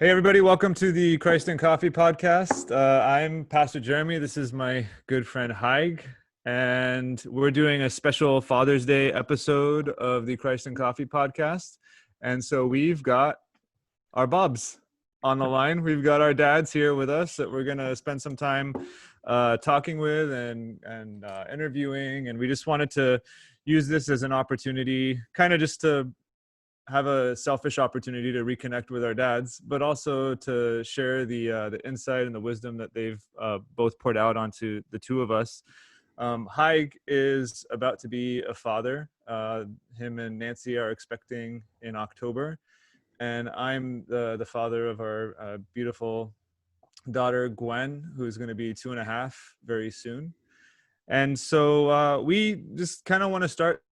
Hey, everybody, welcome to the Christ and Coffee podcast. I'm Pastor Jeremy. This is my good friend Haig, and we're doing a special Father's Day episode of the Christ and Coffee podcast. And so we've got our Bobs on the line. We've got our dads here with us that we're going to spend some time talking with and interviewing. And we just wanted to use this as an opportunity, kind of just to have a selfish opportunity to reconnect with our dads, but also to share the insight and the wisdom that they've both poured out onto the two of us. Haig is about to be a father. Him and Nancy are expecting in October, and I'm the father of our beautiful daughter Gwen, who's going to be 2.5 very soon. And so we just kind of want to start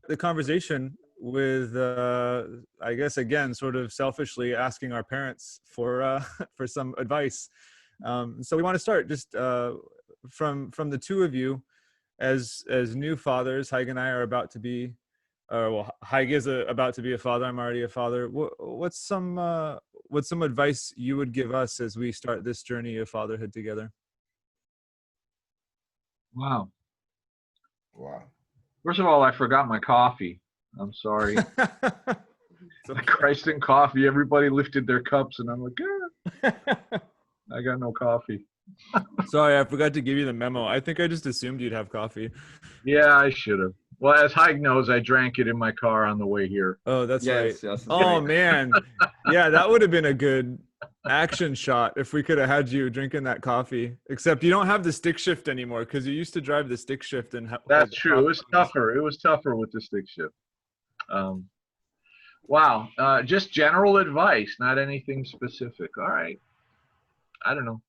the conversation with I guess again sort of selfishly asking our parents for for some advice. So we want to start just from the two of you as new fathers. Haig and I are about to be Haig is about to be a father. I'm already a father. What's some advice you would give us as we start this journey of fatherhood together? Wow. Wow. First of all, I forgot my coffee. I'm sorry. Okay. Christ and coffee. Everybody lifted their cups, and I'm like, I got no coffee. Sorry, I forgot to give you the memo. I think I just assumed you'd have coffee. Yeah, I should have. Well, as Haig knows, I drank it in my car on the way here. Oh, that's right. Yes, Oh, right. man. Yeah, that would have been a good action shot if we could have had you drinking that coffee. Except you don't have the stick shift anymore because you used to drive the stick shift and hold That's the true. It coffee was on the tougher. It was tougher with the stick shift. Wow. Just general advice, not anything specific. All right. I don't know.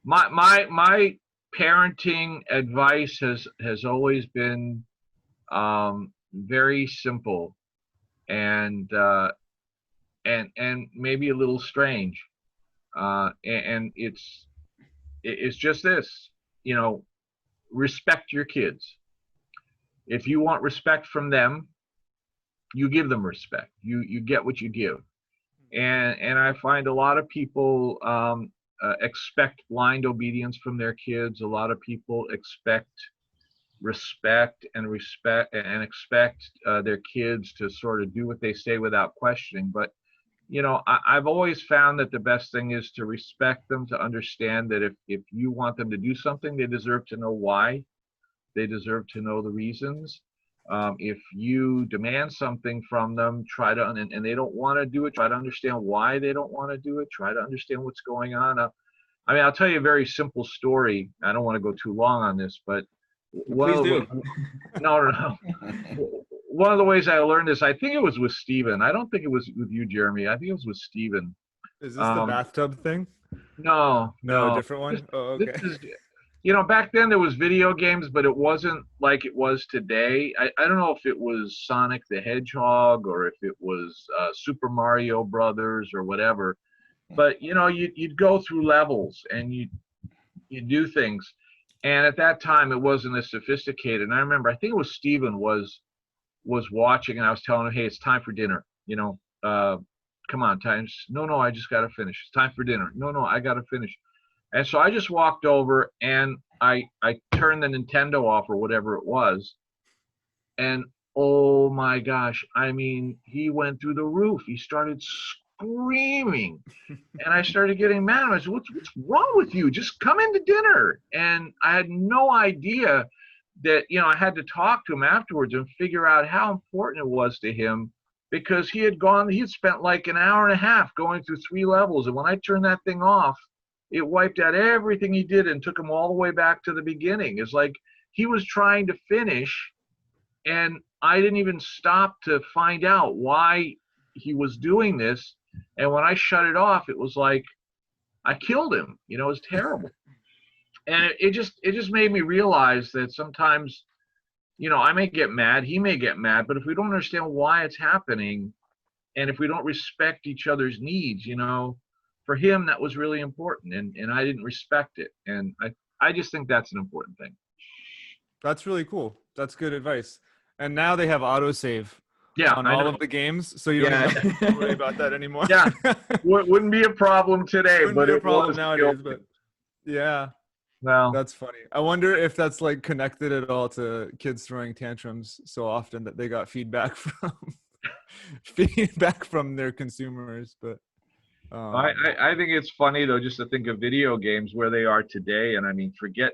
My parenting advice has always been very simple and maybe a little strange, and it's just this, respect your kids. If you want respect from them, you give them respect. You get what you give, and I find a lot of people expect blind obedience from their kids. A lot of people expect respect and expect their kids to sort of do what they say without questioning. But I've always found that the best thing is to respect them, to understand that if you want them to do something, they deserve to know why. They deserve to know the reasons. If you demand something from them, and they don't want to do it, try to understand why they don't want to do it. Try to understand what's going on. I'll tell you a very simple story. I don't want to go too long on this, but Please do. no. One of the ways I learned this, I think it was with Stephen. I don't think it was with you, Jeremy. I think it was with Stephen. Is this the bathtub thing? No, No, different one? Oh, okay. This is, back then there was video games, but it wasn't like it was today. I don't know if it was Sonic the Hedgehog or if it was Super Mario Brothers or whatever. But, you'd go through levels and you do things. And at that time, it wasn't as sophisticated. And I remember, I think it was Stephen was watching, and I was telling him, hey, it's time for dinner. Come on, time. No, I just got to finish. It's time for dinner. No, I got to finish. And so I just walked over and I turned the Nintendo off or whatever it was. And oh my gosh, he went through the roof. He started screaming. And I started getting mad. I said, what's wrong with you? Just come into dinner. And I had no idea that, I had to talk to him afterwards and figure out how important it was to him, because he had spent like an hour and a half going through 3 levels. And when I turned that thing off, it wiped out everything he did and took him all the way back to the beginning. It's like he was trying to finish, and I didn't even stop to find out why he was doing this. And when I shut it off, it was like I killed him. It was terrible. And it just made me realize that sometimes, I may get mad, he may get mad, but if we don't understand why it's happening, and if we don't respect each other's needs, for him that was really important, and I didn't respect it. And I just think that's an important thing. That's really cool. That's good advice. And now they have autosave Yeah, on I all know. of the games, so you don't Yeah. even have to worry about that anymore. Yeah. Wouldn't be a problem today, Wouldn't but be a it problem was. nowadays, but yeah, Well, that's funny. I wonder if that's like connected at all to kids throwing tantrums so often that they got feedback from feedback from their consumers. But I think it's funny though, just to think of video games where they are today, and I mean, forget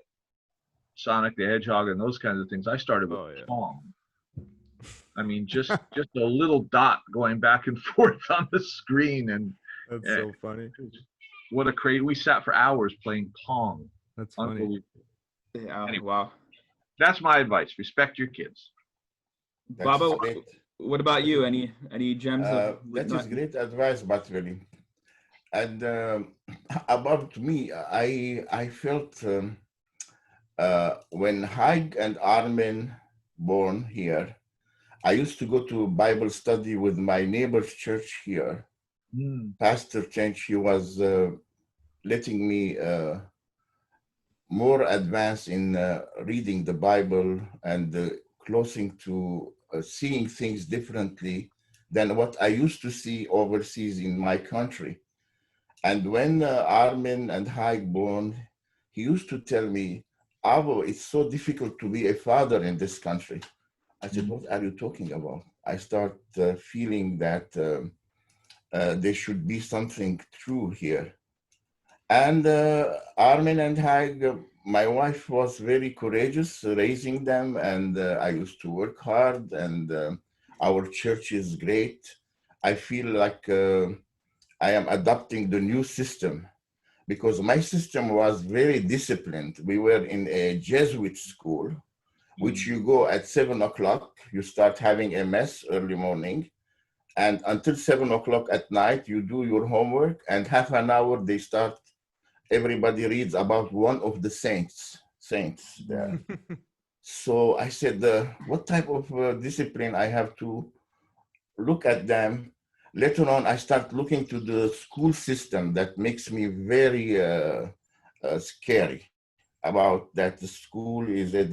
Sonic the Hedgehog and those kinds of things. I started with Oh, yeah. Pong. I mean, just a little dot going back and forth on the screen, and that's eh, so funny. what a crazy! We sat for hours playing Pong. That's funny. Unbelievable. Yeah. Anyway. Wow. That's my advice. Respect your kids. That Baba, is great. what about you? Any gems of That is great advice, but really. And about me, I felt when Haig and Armin born here, I used to go to Bible study with my neighbor's church here. Pastor Change, he was letting me more advance in reading the Bible and closing to seeing things differently than what I used to see overseas in my country. And when Armin and Haig born, he used to tell me, Avo, it's so difficult to be a father in this country. I said, what are you talking about? I start feeling that there should be something true here. And Armin and Haig, my wife was very courageous raising them, and I used to work hard, and our church is great. I feel like I am adopting the new system because my system was very disciplined. We were in a Jesuit school, which you go at 7 o'clock, you start having a mess early morning, and until 7 o'clock at night, you do your homework, and half an hour they start, everybody reads about one of the saints there. So I said, what type of discipline I have to look at them? Later on, I start looking to the school system that makes me very scary about that the school is a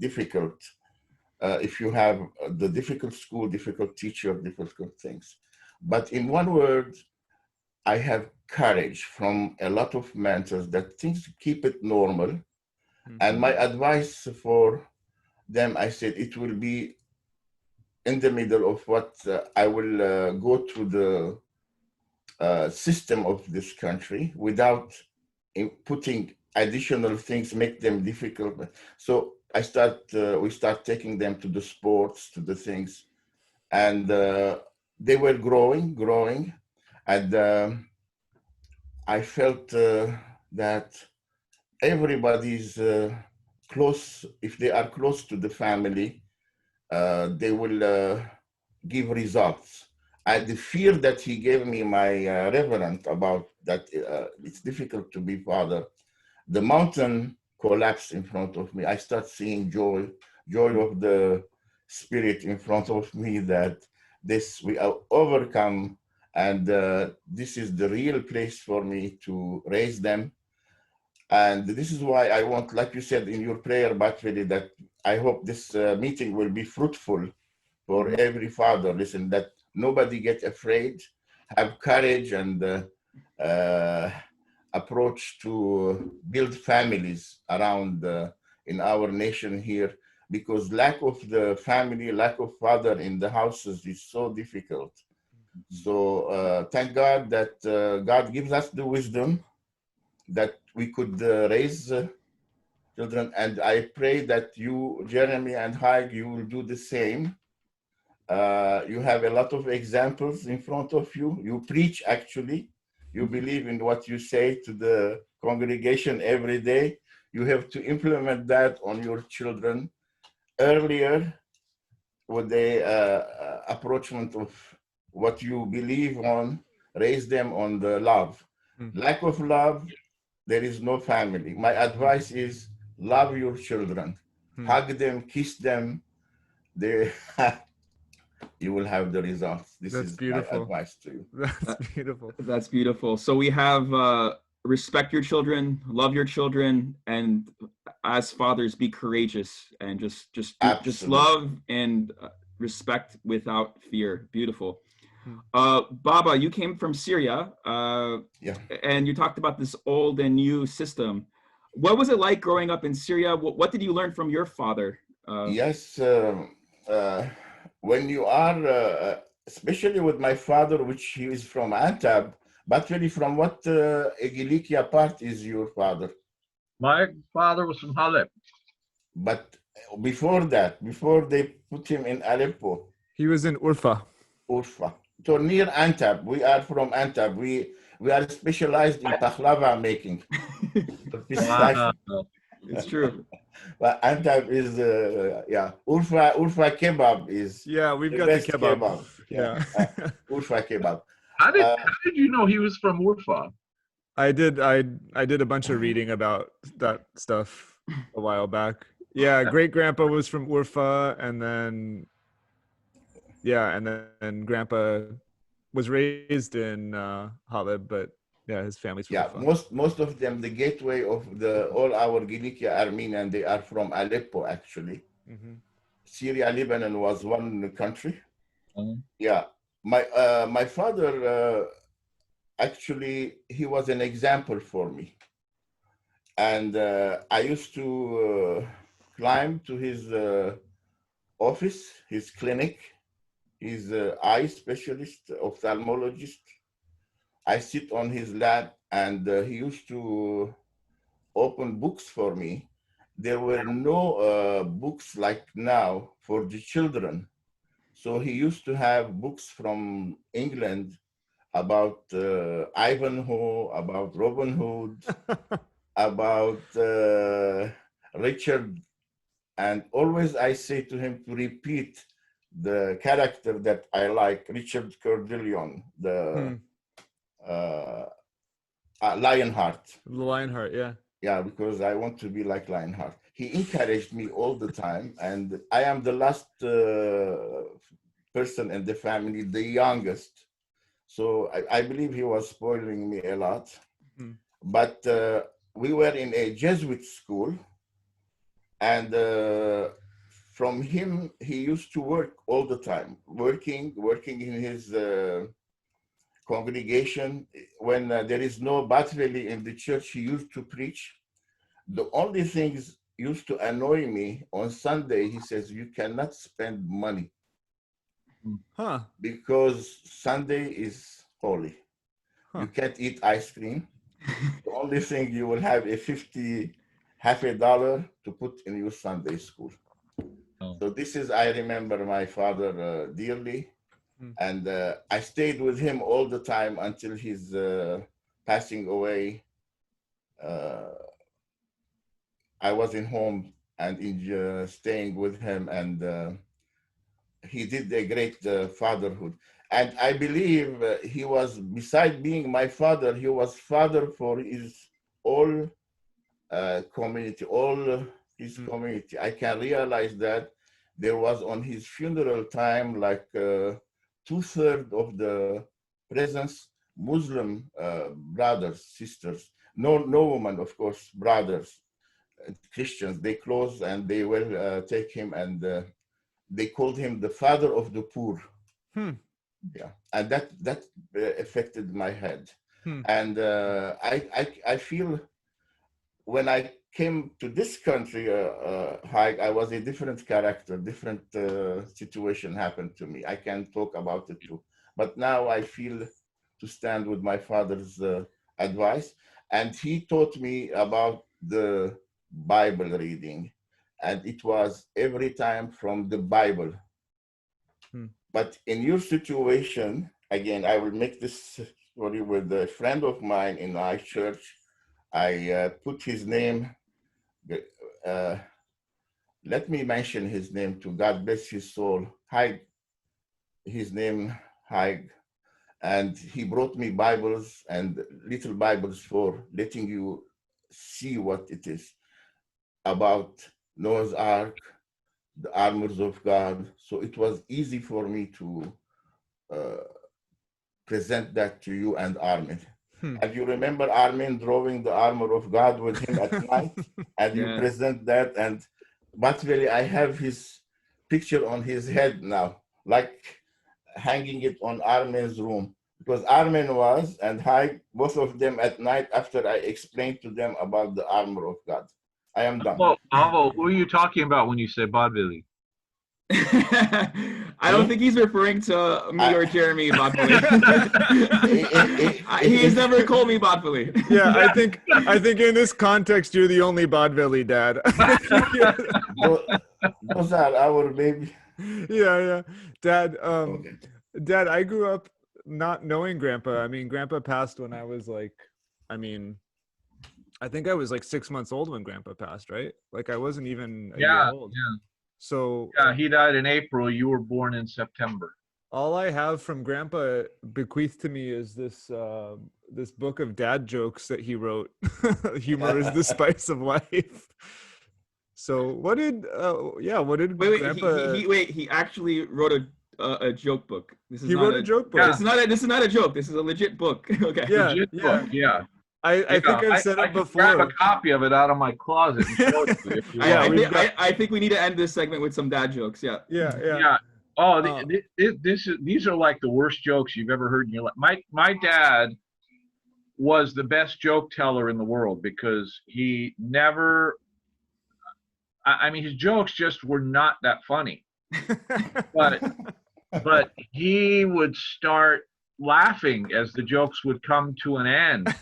difficult. If you have the difficult school, difficult teacher, difficult things. But in one word, I have courage from a lot of mentors that things keep it normal. Mm-hmm. And my advice for them, I said, it will be in the middle of what I will go through the system of this country without putting additional things, make them difficult. So we start taking them to the sports, to the things, and they were growing, and I felt that everybody's close. If they are close to the family, they will give results. The fear that he gave me, my reverend, about that it's difficult to be father, the mountain collapsed in front of me. I start seeing joy of the spirit in front of me, that this we overcome, and this is the real place for me to raise them. And this is why I want, like you said in your prayer, Batfeli, that I hope this meeting will be fruitful for every father. Listen, that nobody get afraid, have courage, and approach to build families around in our nation here, because lack of the family, lack of father in the houses is so difficult. So thank God that God gives us the wisdom that we could raise children. And I pray that you, Jeremy and Haig, you will do the same. You have a lot of examples in front of you. You preach, actually. You believe in what you say to the congregation every day. You have to implement that on your children earlier with the approachment of what you believe on, raise them on the love. Lack of love, there is no family. My advice is love your children, hug them, kiss them. They you will have the results. This That's is beautiful. my advice to you. That's beautiful. That's beautiful. So we have respect your children, love your children, and as fathers, be courageous and just love and respect without fear. Beautiful. Hmm. Baba, you came from Syria, Yeah. and you talked about this old and new system. What was it like growing up in Syria? What did you learn from your father? Yes, when you are, especially with my father, which he is from Antab, but really from what Igilikia part is your father? My father was from Halep. But before that, before they put him in Aleppo, He was in Urfa. Urfa. So near Antab, we are from Antab. We are specialized in baklava making. Wow. It's true. But Antab is, Urfa kebab is Yeah, we've the got the best kebab. kebab. Yeah. Urfa kebab. How did you know he was from Urfa? I did a bunch of reading about that stuff a while back. Yeah, great grandpa was from Urfa, and then grandpa was raised in Haleb, but yeah, his family's from Yeah, Urfa. most of them, the gateway of all our Gilikia Armenian, they are from Aleppo actually. Mm-hmm. Syria, Lebanon was one country. Mhm. Yeah, my father actually, he was an example for me, and I used to climb to his office, his clinic. He's an eye specialist, ophthalmologist. I sit on his lap, and he used to open books for me. There were no books like now for the children. So he used to have books from England about Ivanhoe, about Robin Hood, about Richard. And always I say to him to repeat the character that I like, Richard Cordelion, the Lionheart. Lionheart, yeah. Yeah, because I want to be like Lionheart. He encouraged me all the time, and I am the last person in the family, the youngest. So I believe he was spoiling me a lot. Hmm. But we were in a Jesuit school, and from him, he used to work all the time, working in his congregation. When there is no Batveli in the church, he used to preach. The only things used to annoy me on Sunday, he says, you cannot spend money Huh. because Sunday is holy. You can't eat ice cream. The only thing you will have half a dollar to put in your Sunday school. Oh. So this is, I remember my father dearly. And I stayed with him all the time until his passing away. I was in home and staying with him, and he did a great fatherhood. And I believe he was, beside being my father, he was father for his whole community, all his community. I can realize that there was on his funeral time, like 2/3 of the presence, Muslim brothers, sisters, no woman, of course, brothers, Christians. They close and they will take him, and they called him the father of the poor. Yeah, and that affected my head. And I feel when I came to this country, Haig, I was a different character, different situation happened to me. I can talk about it too. But now I feel to stand with my father's advice. And he taught me about the Bible reading. And it was every time from the Bible. But in your situation, again, I will make this story with a friend of mine in our church. I put his name, let me mention his name too. God bless his soul. Haig, his name Haig. And he brought me Bibles and little Bibles for letting you see what it is about Noah's Ark, the armors of God. So it was easy for me to present that to you and Armin. And you remember Armin drawing the armor of God with him at night, and you present that. And but really, I have his picture on his head now, like hanging it on Armin's room. Because Armin was, and Haig, both of them at night after I explained to them about the armor of God. I am done. Well, Avo, who are you talking about when you say Bodvili? I don't think he's referring to me or Jeremy Bodvili. He's never called me Bodvili. Yeah, I think in this context you're the only Bodvili dad. Those are our baby. Yeah. Dad, Okay. Dad, I grew up not knowing Grandpa. I mean, Grandpa passed when I was like, I think I was like 6 months old when Grandpa passed, right? Like I wasn't even a year old. Yeah. So Yeah, he died in April. You were born in September. all I have from Grandpa bequeathed to me is this this book of dad jokes that he wrote. Humor is the spice of life. So what did Grandpa? He actually wrote a joke book. He wrote a joke book. This is not a joke. This is a legit book. Okay. Yeah, Legit book, yeah. I think I've said it before. Grab a copy of it out of my closet and show it to you. If you want. I think we need to end this segment with some dad jokes. Yeah. Yeah. Oh, these are like the worst jokes you've ever heard in your life. My dad was the best joke teller in the world because he never. I mean, his jokes just were not that funny, but he would start laughing as the jokes would come to an end.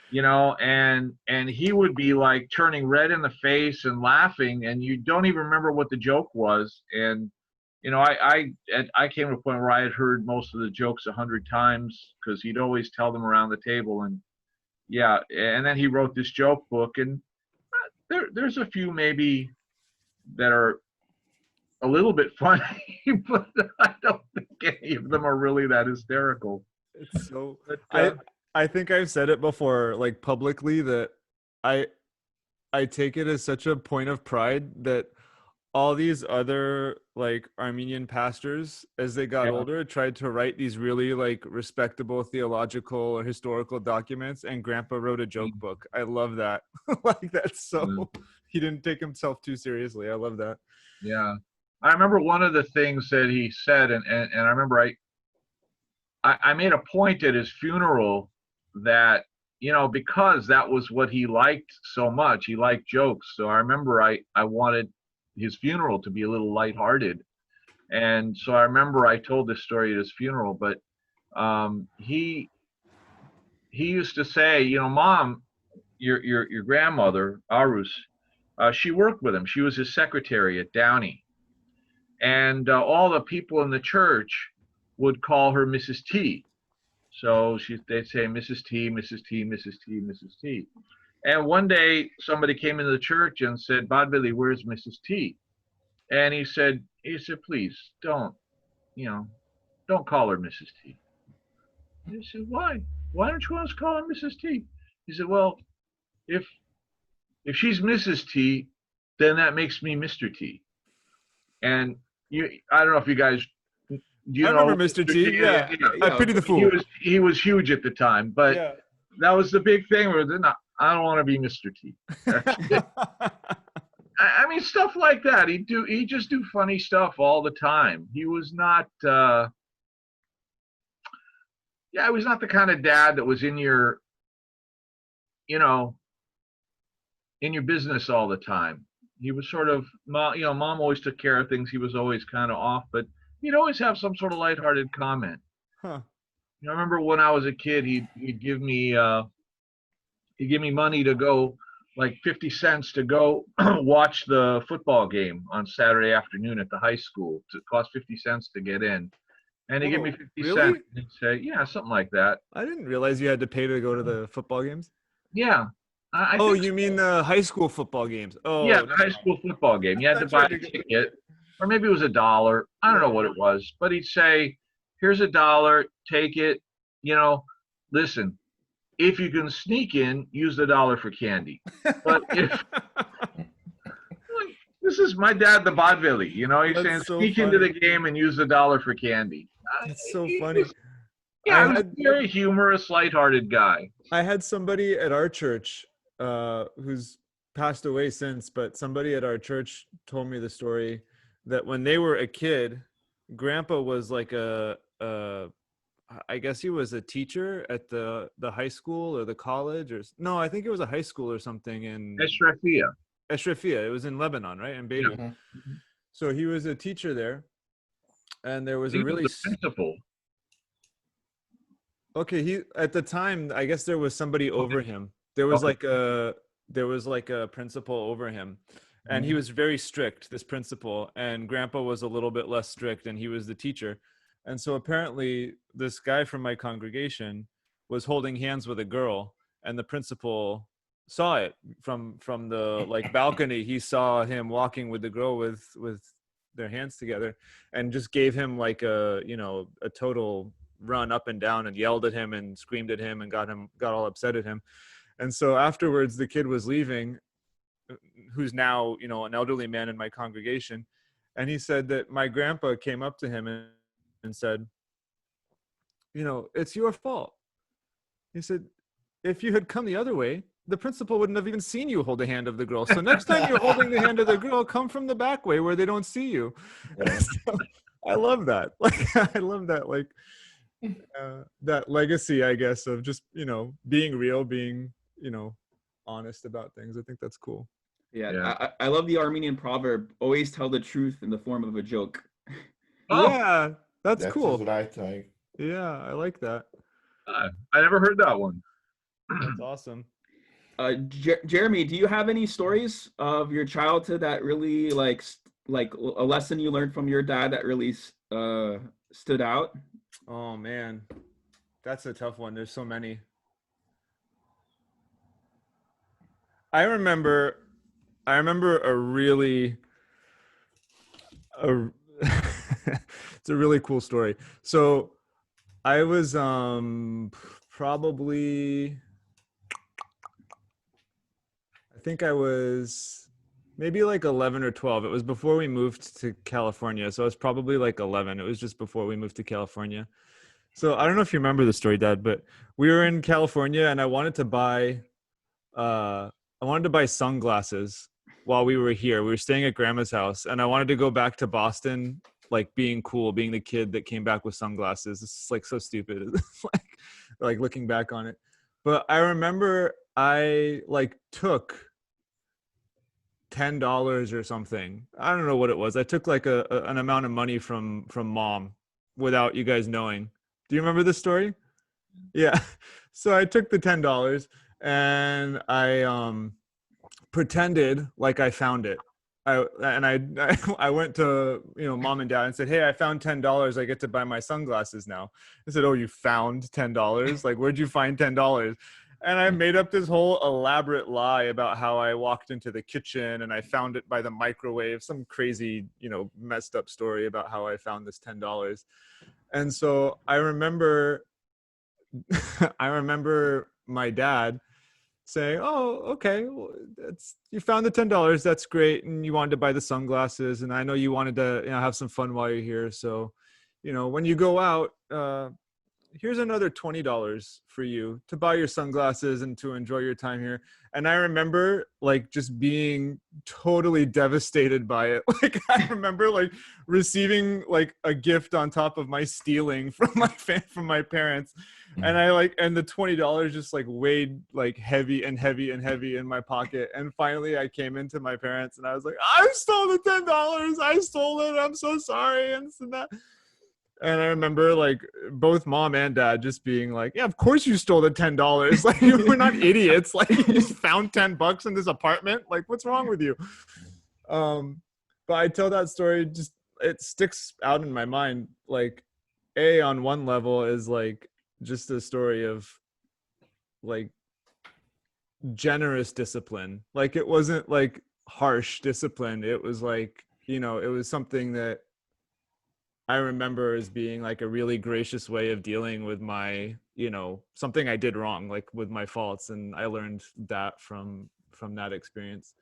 You know, and he would be like turning red in the face and laughing, and you don't even remember what the joke was. And you know, I came to a point where I had heard most of the jokes 100 times because he'd always tell them around the table. And yeah, and then he wrote this joke book, and there's a few maybe that are a little bit funny, but I don't think any of them are really that hysterical. It's so. I think I've said it before, like publicly, that I take it as such a point of pride that all these other like Armenian pastors, as they got older, tried to write these really like respectable theological or historical documents, and Grandpa wrote a joke book. I love that. Like that's so. He didn't take himself too seriously. I love that. Yeah, I remember one of the things that he said, and I remember I made a point at his funeral that, you know, because that was what he liked so much, he liked jokes. So I remember I wanted his funeral to be a little lighthearted, and so I remember I told this story at his funeral. But he used to say, you know, Mom, your grandmother Arus, she worked with him. She was his secretary at Downey, and all the people in the church would call her Mrs. T. So they'd say Mrs. T, Mrs. T, Mrs. T, Mrs. T. And one day somebody came into the church and said, Bodvili, where's Mrs. T? And he said, please don't call her Mrs. T. He said, why? Why don't you want us to call her Mrs. T? He said, well, if she's Mrs. T, then that makes me Mr. T. And I don't know if you guys. I remember Mr. T. Yeah. I pity the fool. He was huge at the time, but that was the big thing. Where I don't want to be Mr. T. I mean, stuff like that. He just do funny stuff all the time. He was not. He was not the kind of dad that was in your, in your business all the time. He was sort of, Mom always took care of things. He was always kind of off, but he'd always have some sort of lighthearted comment. Huh. I remember when I was a kid, he'd give me money to go, like 50 cents to go watch the football game on Saturday afternoon at the high school. It cost 50 cents to get in. And he'd give me 50 cents and he'd say, yeah, something like that. I didn't realize you had to pay to go to the football games. Yeah. You mean the high school football games? Oh, yeah, the high school football game. You had to buy a ticket. Or maybe it was $1. I don't know what it was, but he'd say, here's $1, take it, listen, if you can sneak in, use the $1 for candy. But if, this is my dad, the Bodvili, he's saying sneak into the game and use the $1 for candy. It's so funny. Yeah, he was a very humorous, lighthearted guy. I had somebody at our church who's passed away since, but somebody at our church told me the story that when they were a kid, Grandpa was like I guess he was a teacher at the high school or the college, or no, I think it was a high school or something in Eshrafia. Eshrafia. It was in Lebanon, right? In Beirut. Mhm. So he was a teacher there, and there was He a was really the principal. okay. He at the time, I guess there was somebody over him. There was Okay. like a principal over him, and he Mhm. was very strict, this principal, and Grandpa was a little bit less strict, and he was the teacher. And so apparently this guy from my congregation was holding hands with a girl, and the principal saw it from the like balcony. He saw him walking with the girl with their hands together, and just gave him like a, you know, a total run up and down, and yelled at him and screamed at him and got all upset at him. And so afterwards, the kid was leaving, who's now, you know, an elderly man in my congregation. And he said that my grandpa came up to him and said, you know, it's your fault. He said, if you had come the other way, the principal wouldn't have even seen you hold the hand of the girl. So next time you're holding the hand of the girl, come from the back way where they don't see you. Yeah. So, I love that. Like, I love that, like, that legacy, I guess, of just, you know, being real, being, you know, honest about things. I think that's cool. Yeah, Yeah. I love the Armenian proverb, always tell the truth in the form of a joke. Oh, Yeah, that's That is cool. right. I Yeah, I like that. I never heard that one. That's awesome. Jeremy, do you have any stories of your childhood that really like a lesson you learned from your dad that really stood out? Oh man, that's a tough one. There's so many. I remember a really a it's a really cool story. So I was probably, I think I was maybe like 11 or 12. It was before we moved to California. So I was probably like 11. It was just before we moved to California. So I don't know if you remember the story, Dad, but we were in California and I wanted to buy sunglasses while we were here. We were staying at grandma's house, and I wanted to go back to Boston, like being cool, being the kid that came back with sunglasses. It's like so stupid. It's like looking back on it. But I remember I like took $10 or something. I don't know what it was. I took like an amount of money from mom without you guys knowing. Do you remember this story? Yeah. So I took the $10 and I pretended like I found it. I went to, you know, mom and dad and said, "Hey, I found $10. I get to buy my sunglasses now." I said, "Oh, you found $10? Like, where'd you find $10?" And I made up this whole elaborate lie about how I walked into the kitchen and I found it by the microwave, some crazy, you know, messed up story about how I found this $10. And so I remember I remember my dad saying, "Oh, okay, well, that's, you found the $10. That's great, and you wanted to buy the sunglasses, and I know you wanted to, you know, have some fun while you're here. So, you know, when you go out, here's another $20 for you to buy your sunglasses and to enjoy your time here." And I remember like just being totally devastated by it. Like I remember like receiving like a gift on top of my stealing from from my parents. And I like, and the $20 just like weighed like heavy and heavy and heavy in my pocket. And finally I came into my parents and I was like, "I stole the $10. I stole it. I'm so sorry." And this and that. And I remember like both mom and dad just being like, "Yeah, of course you stole the $10. Like, we're not idiots. Like, you just found $10 in this apartment. Like, what's wrong with you?" But I tell that story, just it sticks out in my mind. Like, on one level is like just a story of like generous discipline. Like, it wasn't like harsh discipline. It was like, you know, it was something that I remember as being like a really gracious way of dealing with my, you know, something I did wrong, like with my faults. And I learned that from that experience.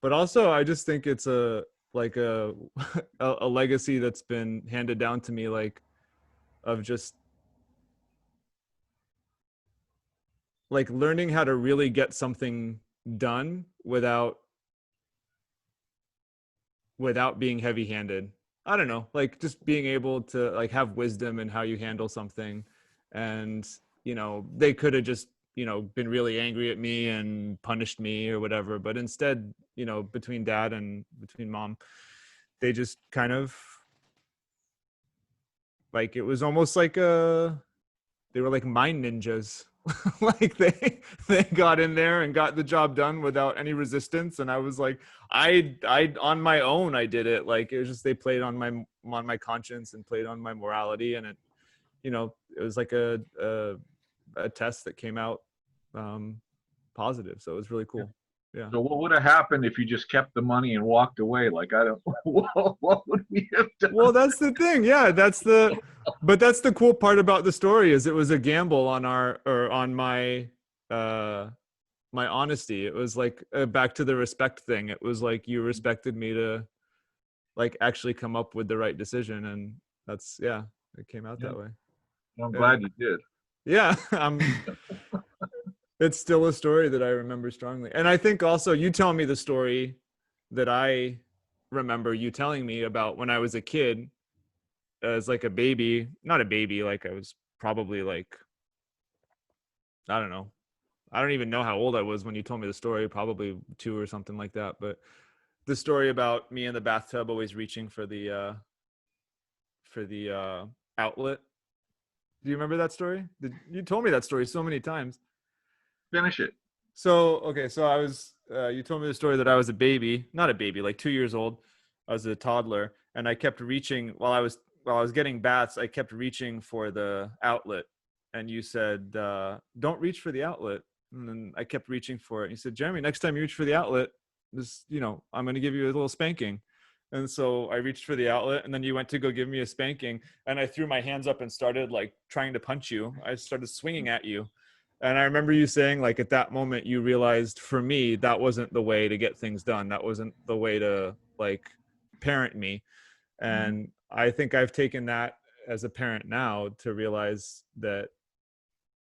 But also I just think it's like a a legacy that's been handed down to me, like of just like learning how to really get something done without without being heavy-handed. I don't know, like just being able to like have wisdom in how you handle something. And, you know, they could have just, you know, been really angry at me and punished me or whatever. But instead, you know, between dad and between mom, they just kind of like, it was almost like they were like mind ninjas. Like they got in there and got the job done without any resistance. And I was like, I on my own, I did it. Like, it was just, they played on my conscience and played on my morality. And it, you know, it was like a test that came out positive. So it was really cool. Yeah. So what would have happened if you just kept the money and walked away? Like, I don't, what would we have done? Well, that's the thing. Yeah, that's the cool part about the story, is it was a gamble on my my honesty. It was like back to the respect thing. It was like, you respected me to like actually come up with the right decision, and that's, yeah, it came out that way. I'm glad you did. Yeah, it's still a story that I remember strongly. And I think also you tell me the story that I remember you telling me about when I was a kid, as like a baby, not a baby, like I was probably like, I don't know. I don't even know how old I was when you told me the story, probably 2 or something like that. But the story about me in the bathtub always reaching for the outlet. Do you remember that story? You told me that story so many times. Finish it. So, okay. So I was, you told me the story that I was a baby, not a baby, like 2 years old. I was a toddler, and I kept reaching while I was getting baths. I kept reaching for the outlet, and you said, don't reach for the outlet. And then I kept reaching for it. And you said, Jeremy, next time you reach for the outlet, this, you know, I'm going to give you a little spanking. And so I reached for the outlet, and then you went to go give me a spanking, and I threw my hands up and started like trying to punch you. I started swinging at you. And I remember you saying, like, at that moment you realized, for me, that wasn't the way to get things done. That wasn't the way to like parent me. And I think I've taken that as a parent now to realize that,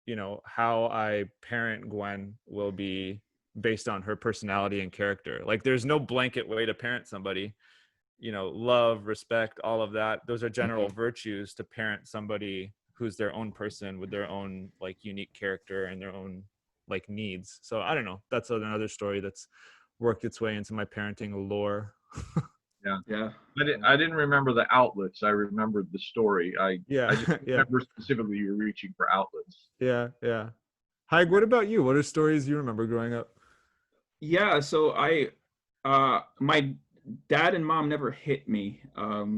you know, how I parent Gwen will be based on her personality and character. Like, there's no blanket way to parent somebody. You know, love, respect, all of that, those are general virtues to parent somebody who's their own person with their own like unique character and their own like needs. So I don't know, that's another story that's worked its way into my parenting lore. Yeah. I didn't remember the outlets. I remembered the story. I just remember specifically you were reaching for outlets. Yeah. Haig, what about you? What are stories you remember growing up? Yeah, so my dad and mom never hit me.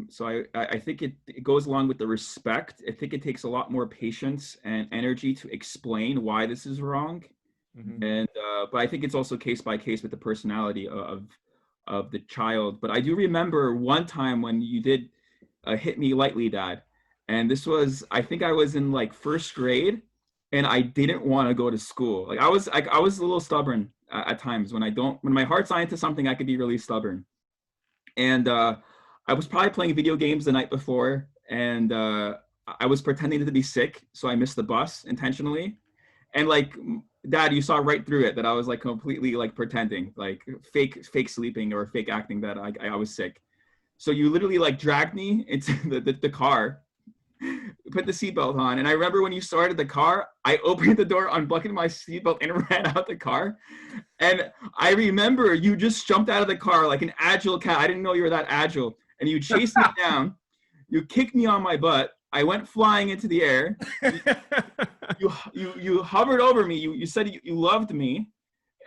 So I think it goes along with the respect. I think it takes a lot more patience and energy to explain why this is wrong. And but I think it's also case by case with the personality of the child. But I do remember one time when you did hit me lightly, Dad. And this was, I think I was in like first grade, and I didn't want to go to school. Like I was a little stubborn at times. When my heart's into something, I could be really stubborn. And I was probably playing video games the night before, and I was pretending to be sick, so I missed the bus intentionally. And like, Dad, you saw right through it that I was like completely like pretending, like fake sleeping or fake acting that I was sick. So you literally like dragged me into the car, put the seatbelt on. And I remember when you started the car, I opened the door, unbuckled my seatbelt, and ran out the car. And I remember you just jumped out of the car like an agile cat. I didn't know you were that agile. And you chased me down. You kicked me on my butt. I went flying into the air. You hovered over me. You said you loved me.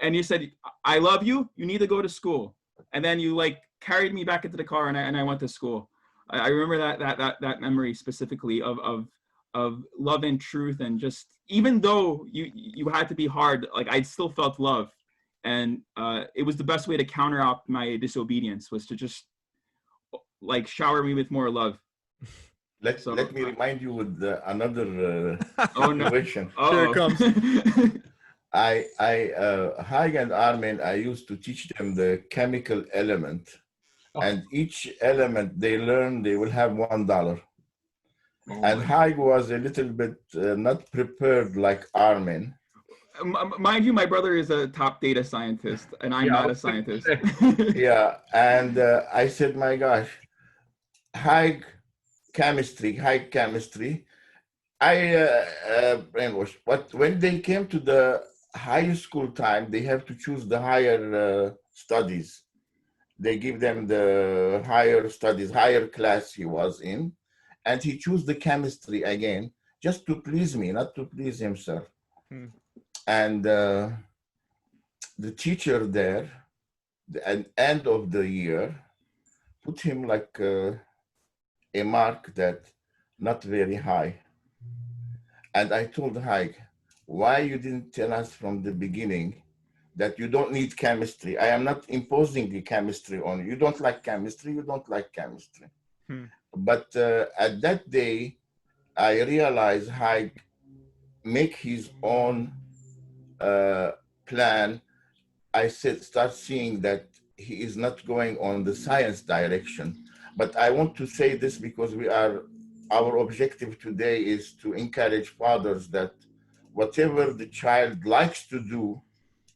And you said, I love you. You need to go to school. And then you like carried me back into the car, and I went to school. I remember that memory specifically of love and truth, and just even though you had to be hard, like I still felt love, and it was the best way to counteract my disobedience, was to just like shower me with more love. Let me remind you with another situation. No. Here it comes. Haig and Armin, I used to teach them the chemical element. And each element they learn, they will have $1. And Haig was a little bit not prepared like Armin. Mind you, my brother is a top data scientist, and I'm Yeah, I not a was gonna scientist. say. Yeah, and I said, my gosh, high high chemistry. I brainwashed. But when they came to the high school time, they have to choose the higher studies. They give them the higher studies, higher class he was in, and he chose the chemistry again, just to please me, not to please himself. Hmm. And the teacher there, at the end of the year, put him like a mark that not very high. And I told Haig, why you didn't tell us from the beginning that you don't need chemistry? I am not imposing the chemistry on you. You don't like chemistry, you don't like chemistry. Hmm. But at that day, I realized Haig make his own plan. I said, start seeing that he is not going on the science direction. But I want to say this because our objective today is to encourage fathers that whatever the child likes to do,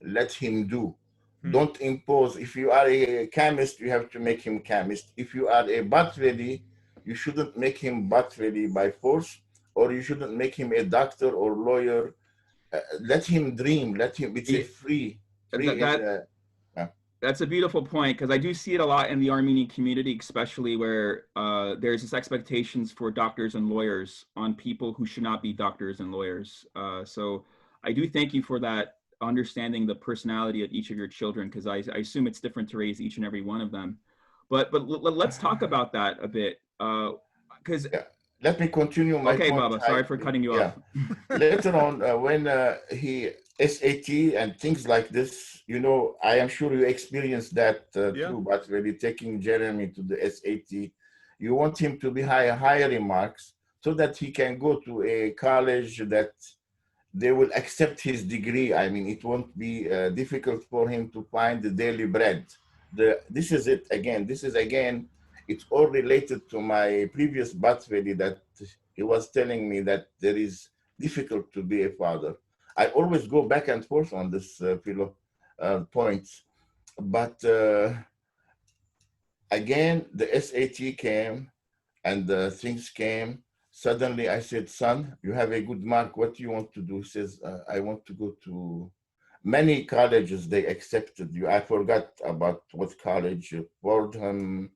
let him do. Hmm. Don't impose. If you are a chemist, you have to make him chemist. If you are a butt ready, you shouldn't make him butt ready by force, or you shouldn't make him a doctor or lawyer. Let him dream. Let him. It's a Yeah, free that in. that that's a beautiful point, because I do see it a lot in the Armenian community, especially where there's this expectations for doctors and lawyers on people who should not be doctors and lawyers. So I do thank you for that, understanding the personality of each of your children, because I assume it's different to raise each and every one of them. But let's talk about that a bit, because Yeah. Let me continue my okay, point. Baba, sorry for cutting you Yeah. off. Later on, when he SAT and things like this, I am sure you experienced that Yeah. too. But when you're taking Jeremy to the SAT, you want him to be higher in marks so that he can go to a college that they will accept his degree. I mean, it won't be difficult for him to find the daily bread. This is it again. This is again, it's all related to my previous Batsveli that he was telling me that there is difficult to be a father. I always go back and forth on this points. But again, the SAT came and things came. Suddenly I said, son, you have a good mark. What do you want to do? He says, I want to go to many colleges. They accepted you. I forgot about what college, Fordham,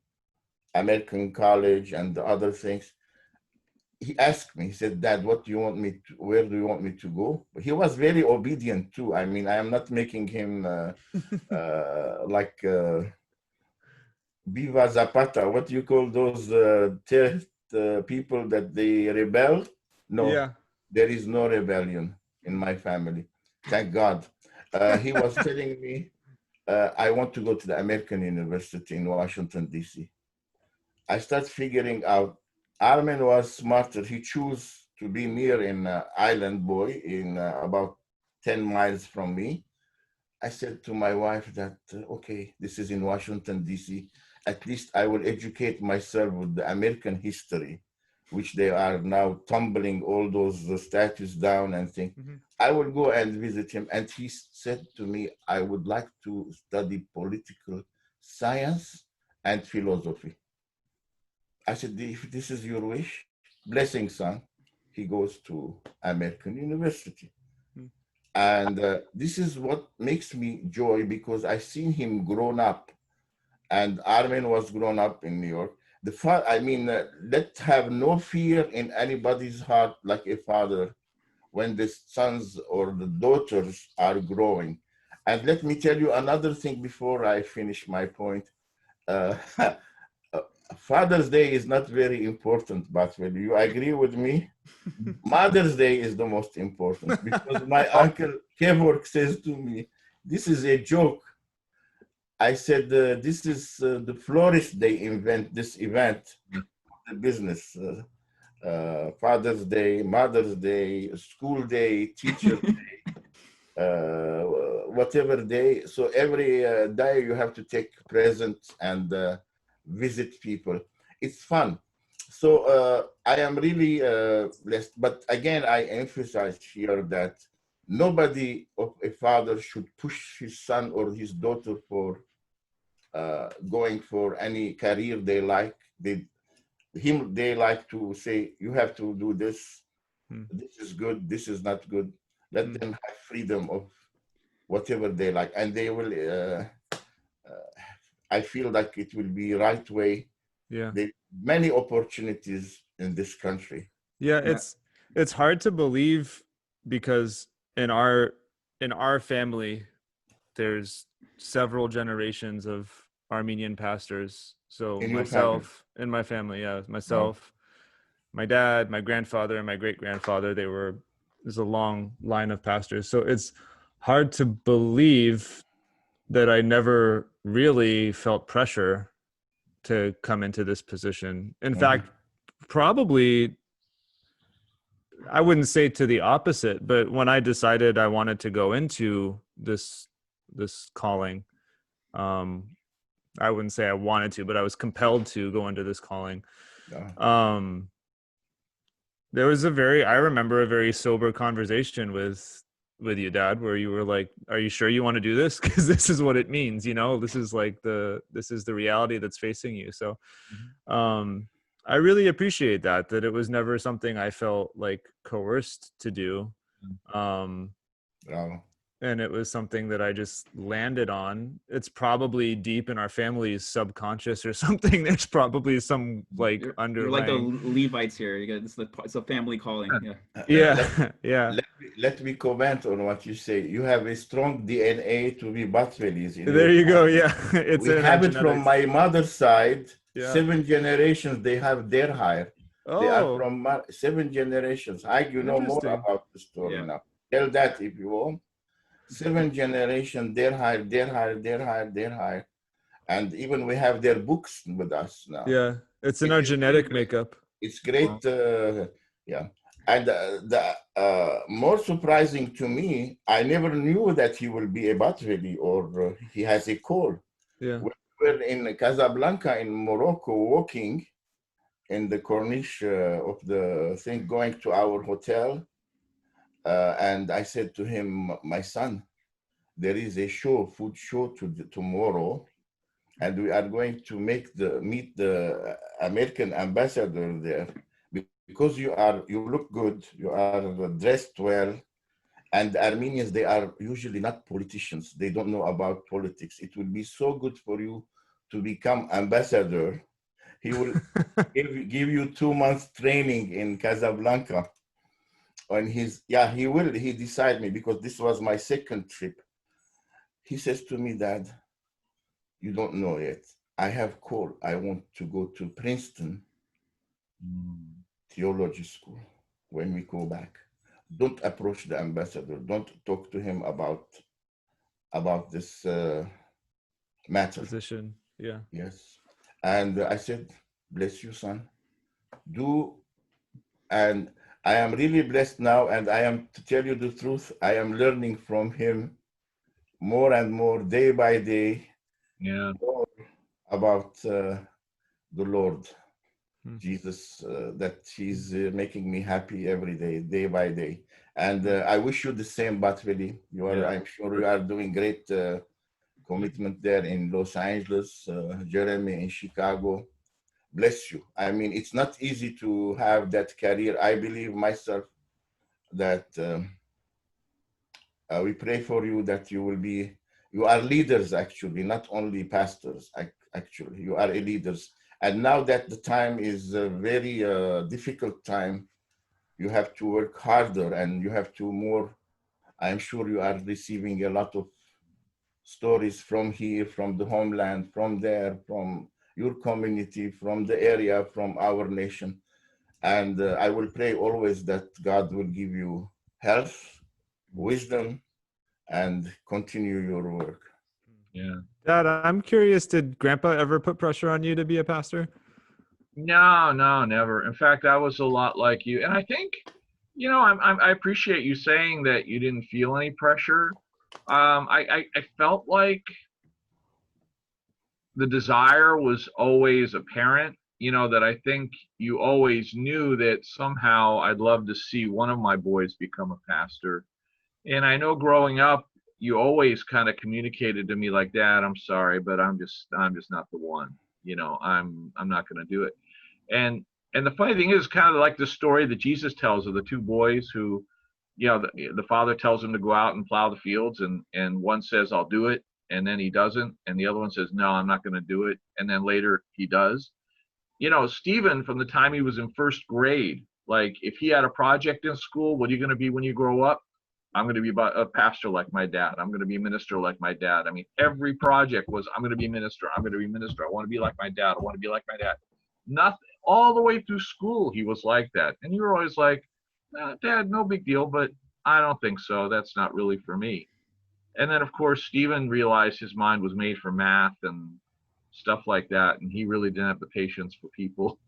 American College, and the other things. He asked me, he said, Dad, what do you want me to, where do you want me to go? He was very obedient too. I mean, I am not making him like Viva Zapata. What do you call those people that they rebel? No, Yeah. there is no rebellion in my family. Thank God. He was telling me, I want to go to the American University in Washington, D.C. I start figuring out Armin was smarter. He chose to be near in Island Boy in about 10 miles from me. I said to my wife that, okay, this is in Washington, D.C. At least I will educate myself with the American history, which they are now tumbling all those statues down and things. Mhm. I will go and visit him. And he said to me, I would like to study political science and philosophy. I said, if this is your wish, blessing, son. He goes to American University. Mm. And this is what makes me joy because I seen him grown up, and Armin was grown up in New York. Let's have no fear in anybody's heart like a father when the sons or the daughters are growing. And let me tell you another thing before I finish my point. Uh, Father's Day is not very important, but will you agree with me? Mother's Day is the most important because my uncle Kevork says to me, this is a joke. I said, this is the florist, they invent this event, the business, Father's Day, Mother's Day, school day, teacher day, whatever day. So every day you have to take presents and visit people. It's fun. So I am really blessed. But again, I emphasize here that nobody of a father should push his son or his daughter for going for any career they like. They like to say, you have to do this. This is good. This is not good. Let them have freedom of whatever they like, and they will. I feel like it will be right way. Yeah. Many opportunities in this country. Yeah, it's hard to believe because in our family there's several generations of Armenian pastors. So In your family? myself, in my family, yeah, myself, my dad, my grandfather, and my great grandfather, there's a long line of pastors. So it's hard to believe that I never really felt pressure to come into this position. In fact, probably, I wouldn't say to the opposite, but when I decided I wanted to go into this calling, I wouldn't say I wanted to, but I was compelled to go into this calling. There was I remember a very sober conversation with you, Dad, where you were like, are you sure you want to do this? Because this is what it means, this is like this is the reality that's facing you. So I really appreciate that it was never something I felt like coerced to do. And it was something that I just landed on. It's probably deep in our family's subconscious or something. There's probably some like underlying. You're like the Levites here. It's a family calling. Yeah. Let me comment on what you say. You have a strong DNA to be Batvelis. There you go. Yeah, we have it from my mother's side. Yeah. 7 generations they have their hire. They are from 7 generations. You know more about the story now. Tell that if you want. 7 generations, their hire. And even we have their books with us now. Yeah, it's in our genetic makeup. It's great. Yeah. And the more surprising to me, I never knew that he will be a Batveli or he has a call. Yeah. We were in Casablanca in Morocco walking in the corniche of the thing, going to our hotel. And I said to him, my son, there is a food show tomorrow, and we are going to meet the American ambassador there, because you look good, you are dressed well, and the Armenians, they are usually not politicians. They don't know about politics. It will be so good for you to become ambassador. He will give you 2 months training in Casablanca. And he decided me, because this was my second trip. He says to me, Dad, you don't know yet. I have call. I want to go to Princeton theology school when we go back. Don't approach the ambassador. Don't talk to him about this matter. Position, yeah. Yes. And I said, bless you, son. Do. And I am really blessed now, and I am, to tell you the truth, I am learning from him more and more, day by day, more about the Lord Jesus, that he's making me happy every day, day by day. And I wish you the same, Batveli. I'm sure you are doing great commitment there in Los Angeles, Jeremy in Chicago. Bless you. I mean, it's not easy to have that career. I believe myself that we pray for you, that you are leaders, actually, not only pastors, actually. You are leaders. And now that the time is a very difficult time, you have to work harder, and you have to more. I'm sure you are receiving a lot of stories from here, from the homeland, from there, from your community, from the area, from our nation. And I will pray always that God will give you health, wisdom, and continue your work. Yeah. Dad, I'm curious, did Grandpa ever put pressure on you to be a pastor? No, never. In fact, I was a lot like you. And I think, I appreciate you saying that you didn't feel any pressure. I felt like the desire was always apparent, that I think you always knew that somehow I'd love to see one of my boys become a pastor. And I know growing up, you always kind of communicated to me like, Dad, I'm sorry, but I'm just not the one. You know, I'm not going to do it. And the funny thing is, kind of like the story that Jesus tells of the two boys who, you know, the father tells them to go out and plow the fields, and one says, I'll do it, and then he doesn't, and the other one says, no, I'm not going to do it, and then later he does. You know, Stephen, from the time he was in first grade, like if he had a project in school, what are you going to be when you grow up? I'm going to be a pastor like my dad. I'm going to be a minister like my dad. I mean, every project was, I'm going to be a minister. I'm going to be a minister. I want to be like my dad. I want to be like my dad. Nothing, all the way through school, he was like that. And you were always like, Dad, no big deal, but I don't think so. That's not really for me. And then, of course, Stephen realized his mind was made for math and stuff like that. And he really didn't have the patience for people.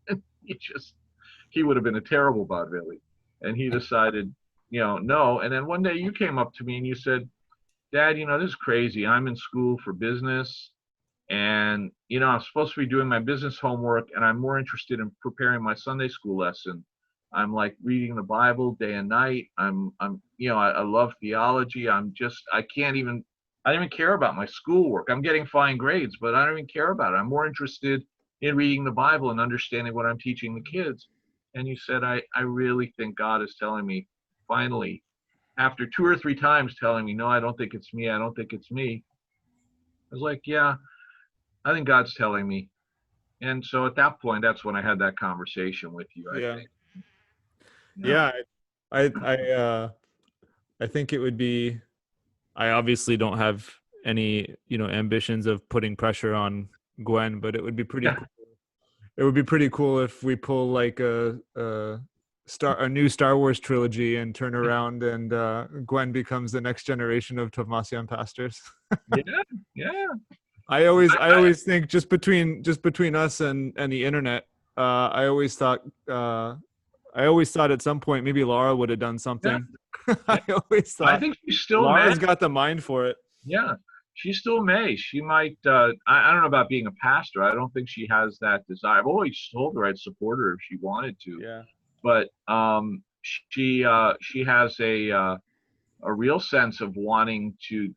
He would have been a terrible Vaudevillian. And he decided, you know, no. And then one day you came up to me and you said, Dad, you know, this is crazy. I'm in school for business, and, you know, I'm supposed to be doing my business homework, and I'm more interested in preparing my Sunday school lesson. I'm like reading the Bible day and night. You know, I love theology. I don't even care about my schoolwork. I'm getting fine grades, but I don't even care about it. I'm more interested in reading the Bible and understanding what I'm teaching the kids. And you said, I really think God is telling me, finally, after 2 or 3 times telling me, no, I don't think it's me. I don't think it's me. I was like, yeah, I think God's telling me. And so at that point, that's when I had that conversation with you, I think. Yeah. I think it would be, I obviously don't have any, you know, ambitions of putting pressure on Gwen, but it would be pretty cool. It would be pretty cool if we pull like a new Star Wars trilogy and turn around and Gwen becomes the next generation of Tovmassian pastors. Yeah. I always think just between us and the internet, I always thought at some point maybe Laura would have done something. Yeah. I always thought, I think she still Laura's got the mind for it. Yeah, she still may. She might. I don't know about being a pastor. I don't think she has that desire. I've always told her I'd support her if she wanted to. Yeah. But she has a real sense of wanting to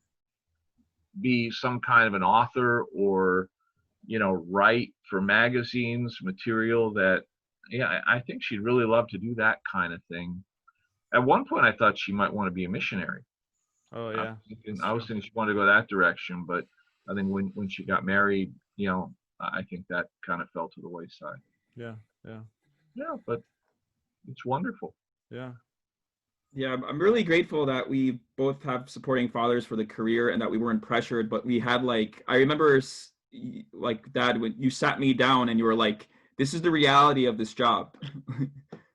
be some kind of an author, or, you know, write for magazines material that, yeah, I think she'd really love to do that kind of thing. At one point, I thought she might want to be a missionary. Oh yeah. I was thinking she wanted to go that direction, but I think when she got married, you know, I think that kind of fell to the wayside. Yeah. Yeah, but it's wonderful. Yeah. Yeah, I'm really grateful that we both have supporting fathers for the career and that we weren't pressured, but we had like, I remember like, Dad, when you sat me down and you were like, this is the reality of this job.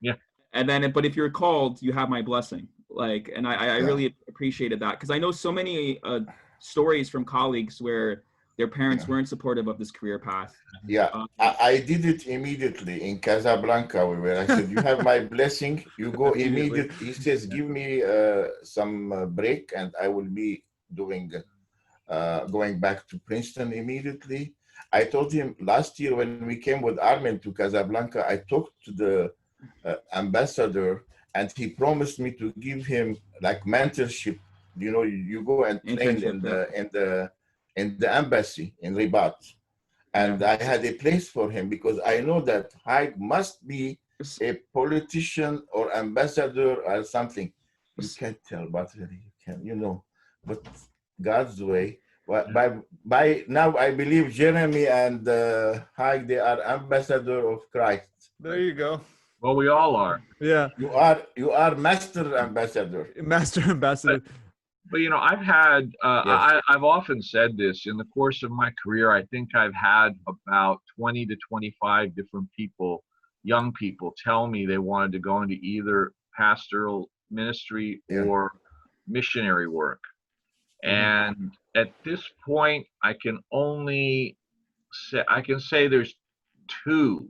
Yeah. And then, but if you're called, you have my blessing. Like, and I really appreciated that, because I know so many stories from colleagues where their parents weren't supportive of this career path. Yeah, I did it immediately in Casablanca, where I said, you have my blessing, you go immediately. He says, give me some break and I will be doing, going back to Princeton immediately. I told him last year when we came with Armin to Casablanca, I talked to the ambassador, and he promised me to give him like mentorship. You know, you go and train in the embassy in Rabat. And I had a place for him because I know that Haig must be a politician or ambassador or something. You can't tell, but you can, you know, but God's way. By now, I believe Jeremy and Haig, they are ambassador of Christ. There you go. Well, we all are. Yeah. You are master ambassador. Master ambassador. But you know, I've had, I've often said this in the course of my career. I think I've had about 20 to 25 different people, young people, tell me they wanted to go into either pastoral ministry or missionary work. And at this point, I can say there's 2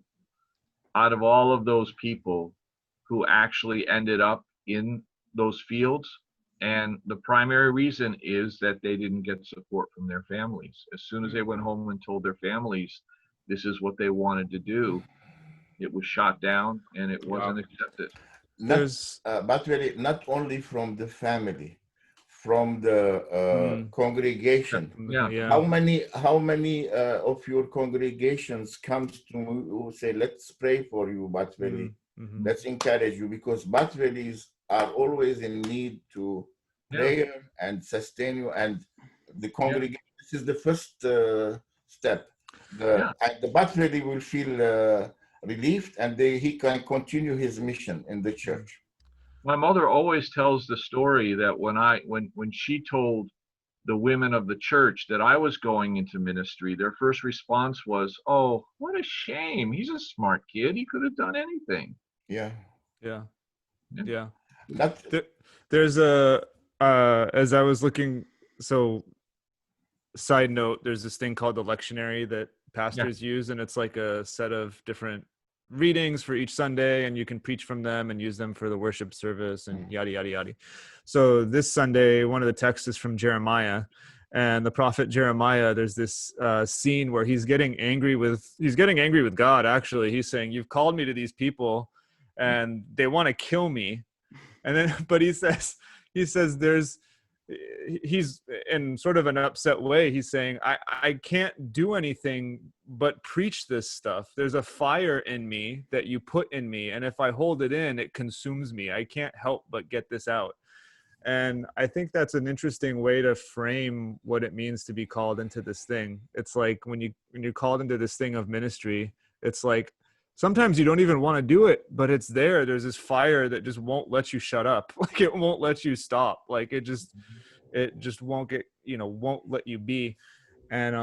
out of all of those people who actually ended up in those fields. And the primary reason is that they didn't get support from their families. As soon as they went home and told their families this is what they wanted to do, it was shot down and it wasn't accepted. But really, not only from the family, from the congregation. Yeah. How many of your congregations comes to who say, let's pray for you, Batveli. Let's encourage you, because Batvelis are always in need to prayer and sustain you. And the congregation, this is the first step. And the Batveli will feel relieved, and he can continue his mission in the church. My mother always tells the story that when she told the women of the church that I was going into ministry, their first response was, "Oh, what a shame. He's a smart kid. He could have done anything." Yeah. There's as I was looking, so side note, there's this thing called the lectionary that pastors use, and it's like a set of different readings for each Sunday, and you can preach from them and use them for the worship service and yada yada yada. So this Sunday, one of the texts is from Jeremiah, and the prophet Jeremiah, there's this scene where he's getting angry with God. Actually, he's saying, "You've called me to these people and they want to kill me." And then but he says he's in sort of an upset way, he's saying, I can't do anything but preach this stuff. There's a fire in me that you put in me, and if I hold it in, it consumes me. I can't help but get this out. And I think that's an interesting way to frame what it means to be called into this thing. It's like when you're called into this thing of ministry, it's like sometimes you don't even want to do it, but it's there. There's this fire that just won't let you shut up. Like it won't let you stop. Like it just won't won't let you be. And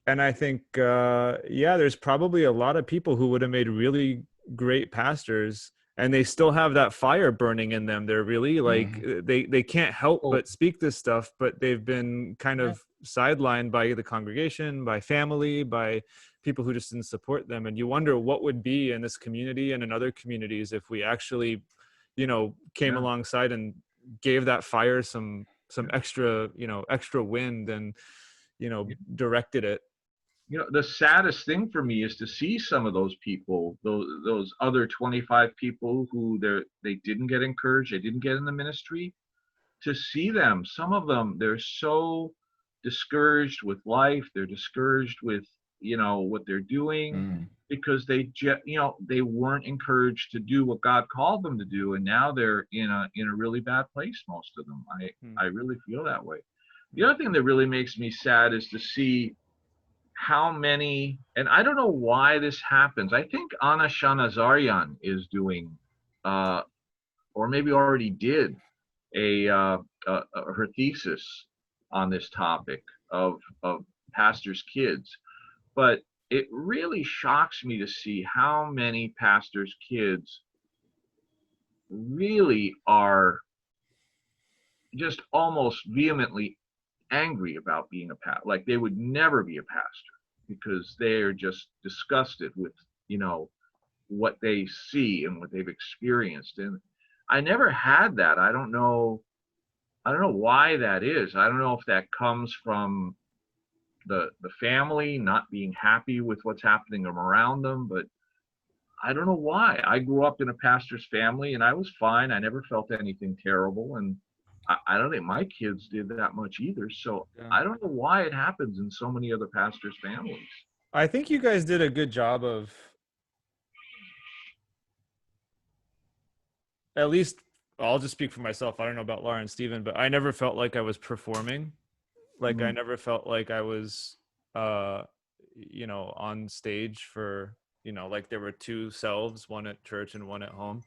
I think, there's probably a lot of people who would have made really great pastors, and they still have that fire burning in them. They're really like, they can't help but speak this stuff, but they've been kind of sidelined by the congregation, by family, by people who just didn't support them. And you wonder what would be in this community and in other communities if we actually, came alongside and gave that fire some extra wind and, directed it. The saddest thing for me is to see some of those people, those other 25 people who they didn't get encouraged, they didn't get in the ministry, to see them. Some of them, they're so discouraged with life. They're discouraged with, what they're doing because they weren't encouraged to do what God called them to do. And now they're in a really bad place, most of them. I really feel that way. The other thing that really makes me sad is to see how many, and I don't know why this happens. I think Anna Shanazarian is doing, or maybe already did, her thesis on this topic of pastors' kids. But it really shocks me to see how many pastors' kids really are just almost vehemently angry about being a pastor. Like they would never be a pastor because they're just disgusted with, what they see and what they've experienced. And I never had that. I don't know why that is. I don't know if that comes from the family not being happy with what's happening around them, but I don't know why. I grew up in a pastor's family and I was fine. I never felt anything terrible, and I don't think my kids did that much either. So I don't know why it happens in so many other pastors' families. I think you guys did a good job of, at least I'll just speak for myself. I don't know about Laura and Stephen, but I never felt like I was performing. Like I never felt like I was, on stage for, like there were two selves, one at church and one at home.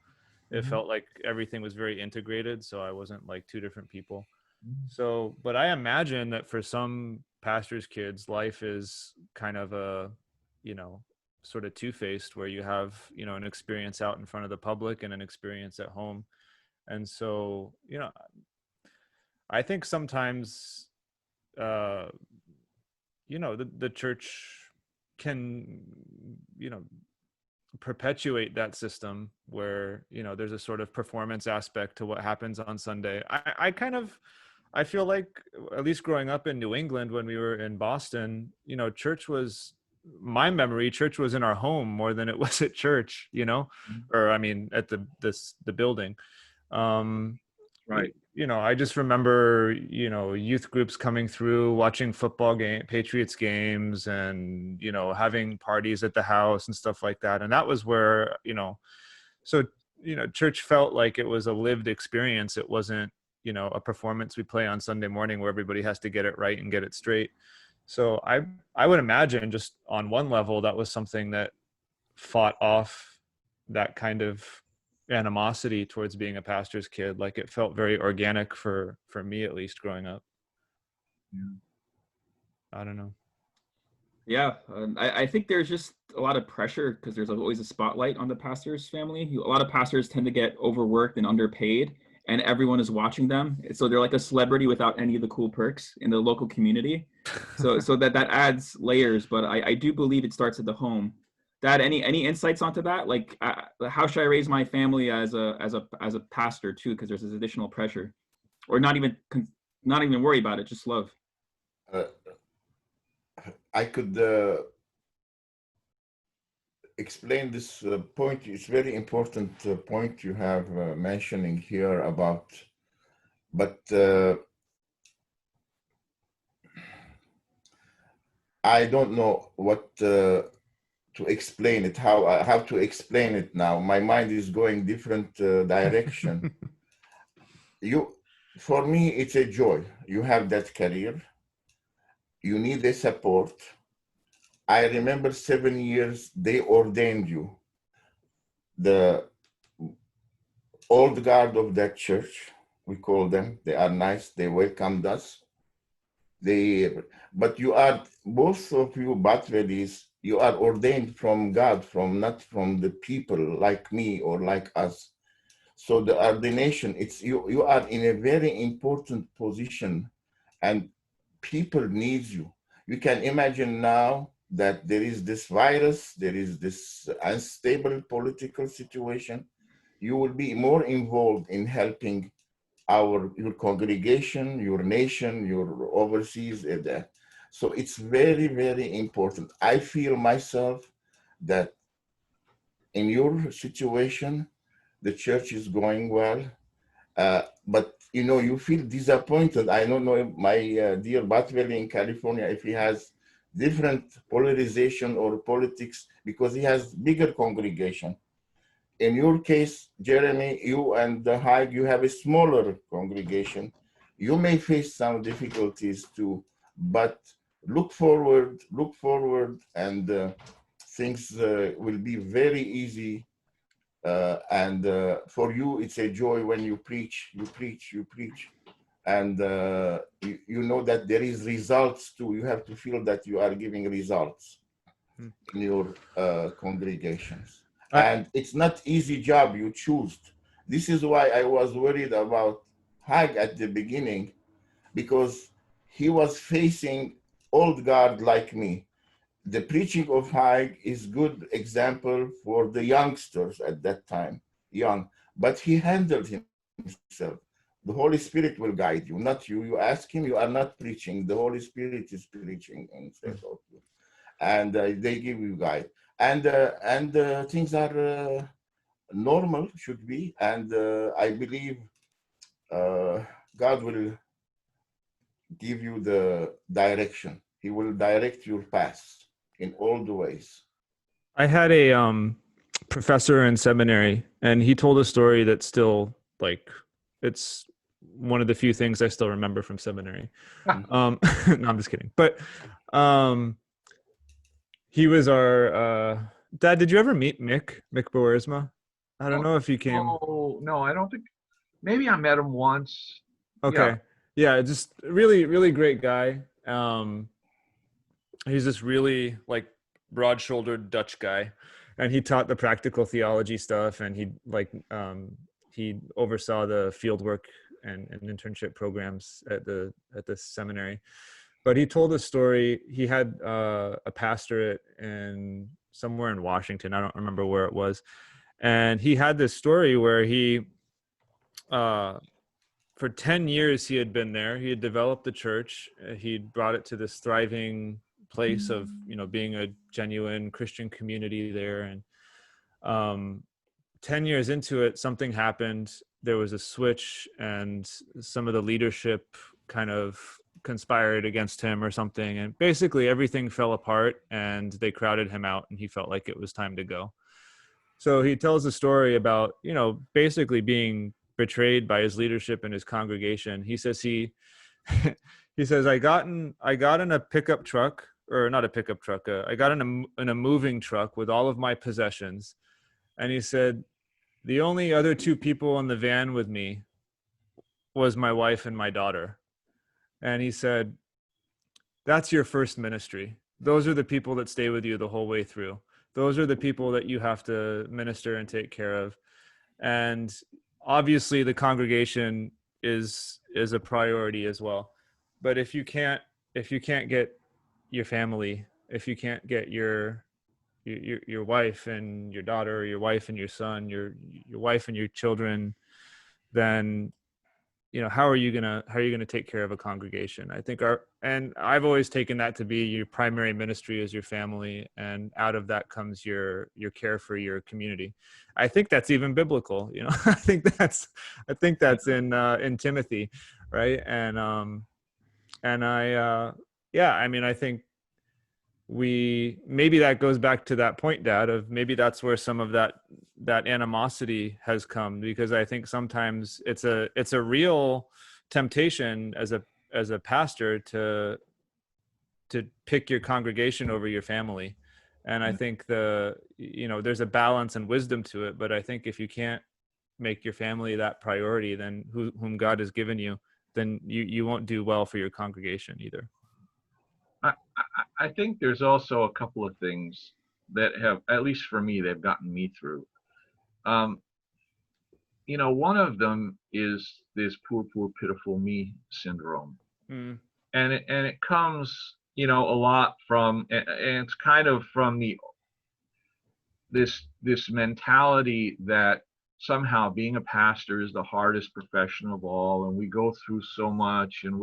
It felt like everything was very integrated. So I wasn't like two different people. So, but I imagine that for some pastors' kids, life is kind of a, sort of two-faced, where you have, an experience out in front of the public and an experience at home. And so, I think sometimes, the church can, perpetuate that system where, there's a sort of performance aspect to what happens on Sunday. I feel like, at least growing up in New England, when we were in Boston, church was in our home more than it was at church, or I mean, at the building. Right. you know, I just remember, you know, youth groups coming through, watching Patriots games, and, you know, having parties at the house and stuff like that. And that was where, you know, so, you know, church felt like it was a lived experience. It wasn't, you know, a performance we play on Sunday morning where everybody has to get it right and get it straight. So I would imagine just on one level, that was something that fought off that kind of animosity towards being a pastor's kid. Like it felt very organic for me, at least growing up. Yeah. I don't know. Yeah, I think there's just a lot of pressure because there's always a spotlight on the pastor's family. A lot of pastors tend to get overworked and underpaid, and everyone is watching them. So they're like a celebrity without any of the cool perks in the local community. So that adds layers. But I do believe it starts at the home. Dad, any insights onto that? Like, how should I raise my family as a pastor too? Because there's this additional pressure, or not even worry about it, just love. I could explain this point. It's very important point you have mentioning here about, but I don't know what to explain it, how to explain it now. My mind is going different direction. For me, it's a joy. You have that career. You need the support. I remember 7 years they ordained you. The old guard of that church, we call them, they are nice, they welcomed us. But you are, both of you Batvelis, you are ordained from God, not from the people like me or like us. So the ordination, it's you are in a very important position, and people need you. You can imagine now that there is this virus, there is this unstable political situation. You will be more involved in helping your congregation, your nation, your overseas. So it's very, very important. I feel myself that in your situation, the church is going well, but you know, you feel disappointed. I don't know if my dear Batwell in California, if he has different polarization or politics, because he has bigger congregation. In your case, Jeremy, you and Haig, you have a smaller congregation. You may face some difficulties too, but look forward, and things will be very easy. And for you, it's a joy when you preach, and you know that there is results too. You have to feel that you are giving results in your congregations. And it's not easy job you choose. This is why I was worried about Haig at the beginning, because he was facing old guard like me. The preaching of Haig is good example for the youngsters at that time, young, but he handled himself. The Holy Spirit will guide you, not you. You ask him, you are not preaching. The Holy Spirit is preaching instead of you. And they give you guide. And things are normal, should be. And I believe God will give you the direction. He will direct your path in all the ways. I had a professor in seminary, and he told a story that's still, like, it's one of the few things I still remember from seminary. No, I'm just kidding. But he was our Dad. Did you ever meet Mick Boersma? I don't know if you came. Oh, no, I don't think. Maybe I met him once. Okay. Yeah, just really, really great guy. He's this really, like, broad-shouldered Dutch guy, and he taught the practical theology stuff, and he oversaw the field work and internship programs at the seminary. But he told a story. He had a pastorate in somewhere in Washington. I don't remember where it was. And he had this story where he, for 10 years, he had been there. He had developed the church. He'd brought it to this thriving place of, you know, being a genuine Christian community there. And 10 years into it, something happened, there was a switch and some of the leadership kind of conspired against him or something, and basically everything fell apart and they crowded him out and he felt like it was time to go. So he tells a story about, basically being betrayed by his leadership and his congregation. He says he says, I got in a pickup truck, or not a pickup truck, I got in a moving truck with all of my possessions, and he said the only other two people in the van with me was my wife and my daughter. And he said, that's your first ministry. Those are the people that stay with you the whole way through. Those are the people that you have to minister and take care of. And obviously the congregation is a priority as well. But if you can't get your family, if you can't get your wife and your daughter, or your wife and your son, your wife and your children, then how are you gonna take care of a congregation? I think I've always taken that to be your primary ministry is your family, and out of that comes your care for your community. I think that's even biblical. I think that's in Timothy, right? And I think maybe that goes back to that point, Dad, of maybe that's where some of that animosity has come, because I think sometimes it's a real temptation as a pastor to pick your congregation over your family. And I think there's a balance and wisdom to it, but I think if you can't make your family that priority, then whom God has given you, then you won't do well for your congregation either. I think there's also a couple of things that have, at least for me, they've gotten me through. One of them is this poor, pitiful me syndrome. And it comes, a lot from, and it's kind of from this mentality that somehow being a pastor is the hardest profession of all, and we go through so much, and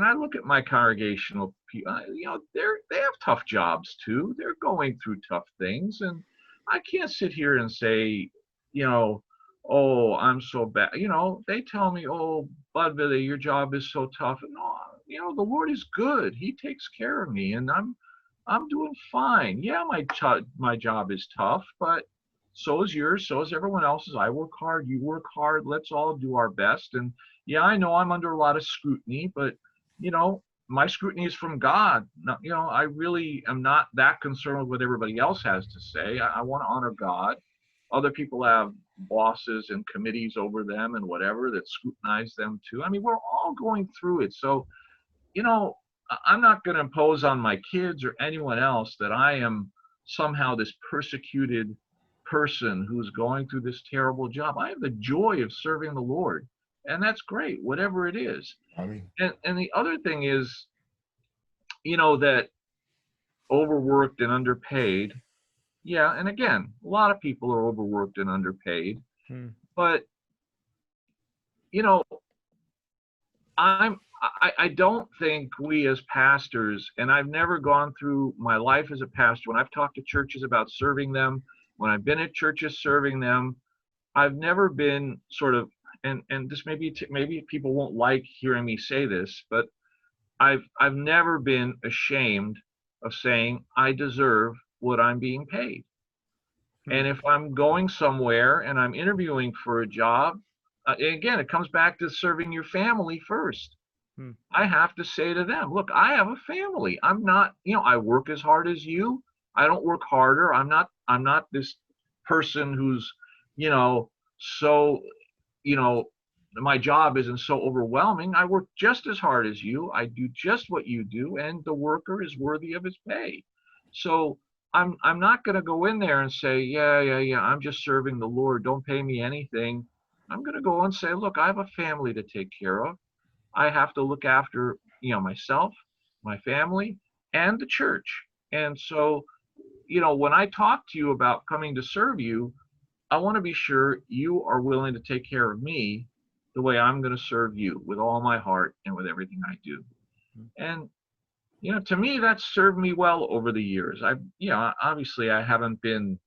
I look at my congregational people, they have tough jobs too. They're going through tough things, and I can't sit here and say, oh, I'm so bad. They tell me, oh, Bud Billy, your job is so tough. And no, the Lord is good. He takes care of me, and I'm doing fine. Yeah, my job is tough, but so is yours. So is everyone else's. I work hard. You work hard. Let's all do our best. And yeah, I know I'm under a lot of scrutiny, but my scrutiny is from God. I really am not that concerned with what everybody else has to say. I want to honor God. Other people have bosses and committees over them and whatever that scrutinize them too. I mean, we're all going through it. So, I'm not going to impose on my kids or anyone else that I am somehow this persecuted person who's going through this terrible job. I have the joy of serving the Lord, and that's great, whatever it is. And the other thing is, that overworked and underpaid. Yeah, and again, a lot of people are overworked and underpaid, but I don't think we as pastors, and I've never gone through my life as a pastor, when I've talked to churches about serving them, when I've been at churches serving them, I've never been sort of, and this maybe people won't like hearing me say this, but I've never been ashamed of saying I deserve what I'm being paid. And if I'm going somewhere and I'm interviewing for a job, again, it comes back to serving your family first. I have to say to them, look, I have a family. I'm not, I work as hard as you. I don't work harder. I'm not this person who's, so, my job isn't so overwhelming. I work just as hard as you. I do just what you do, and the worker is worthy of his pay. So I'm not going to go in there and say, yeah, I'm just serving the Lord. Don't pay me anything. I'm going to go and say, look, I have a family to take care of. I have to look after, myself, my family, and the church. And so, when I talk to you about coming to serve you, I want to be sure you are willing to take care of me the way I'm going to serve you with all my heart and with everything I do. And, to me, that's served me well over the years. Obviously I haven't been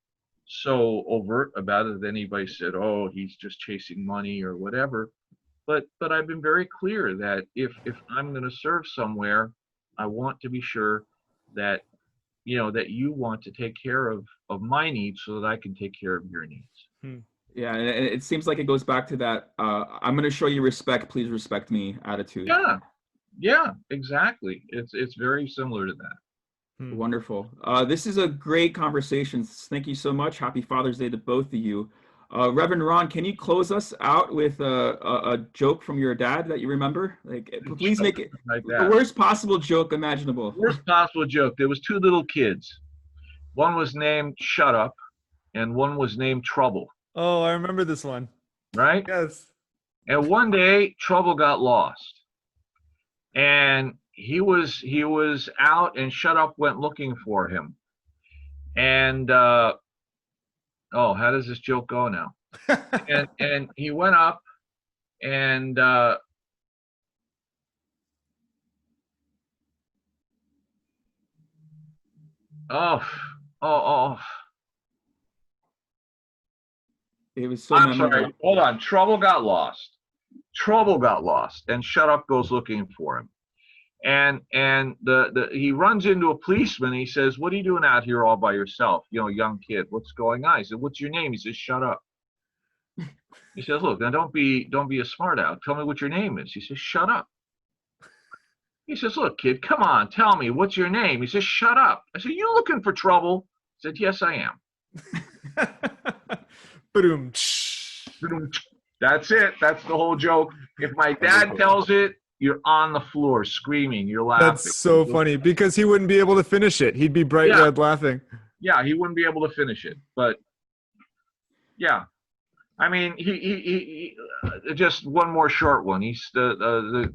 so overt about it that anybody said, oh, he's just chasing money or whatever. But I've been very clear that if I'm going to serve somewhere, I want to be sure that, you know, that you want to take care of my needs so that I can take care of your needs. Yeah, and it seems like it goes back to that I'm going to show you respect, please respect me attitude. Yeah, exactly. It's very similar to that. Wonderful. This is a great conversation. Thank you so much. Happy Father's Day to both of you. Reverend Ron, can you close us out with a joke from your dad that you remember? Like, please make it like the worst possible joke imaginable. Worst possible joke. There was two little kids. One was named Shut Up, and one was named Trouble. Oh, I remember this one. Right? Yes. And one day, Trouble got lost, and he was out, and Shut Up went looking for him. And oh, how does this joke go now? and he went up, and oh. It was so I'm memorable. sorry. Hold on. Trouble got lost. And Shut Up goes looking for him. And he runs into a policeman. He says, "What are you doing out here all by yourself? You know, young kid. What's going on?" He said, "What's your name?" He says, "Shut up." He says, "Look, now don't be a smart aleck. Tell me what your name is." He says, "Shut up." He says, "Look, kid, come on, tell me what's your name." He says, "Shut up." I said, "You looking for trouble?" He said, "Yes, I am." Boom. That's it. That's the whole joke. If my dad tells it, you're on the floor screaming. You're laughing. That's so funny because he wouldn't be able to finish it. He'd be bright red laughing. Yeah, he wouldn't be able to finish it. But yeah, I mean, he just one more short one. He's the